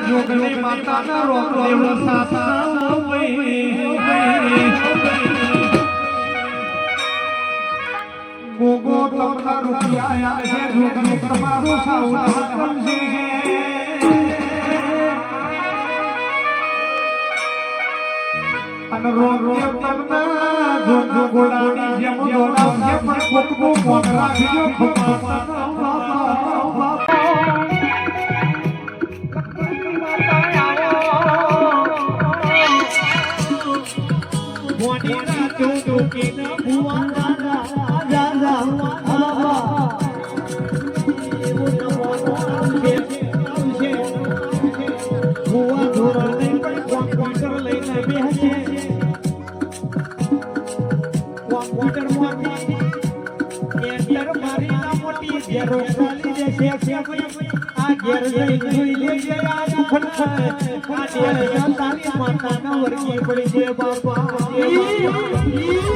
જોગણી માતાના રોગ લેવો સાસા ગોગો તમના રૂપિયા છે જોગણી તમારો સાવડા છે અને રોગ તમના જોગો ગોડાની જેમ દોડાવશે પણ કોકકો કોણ રાખજો ખમા માતા ના વર્ગી પડી છે બાબા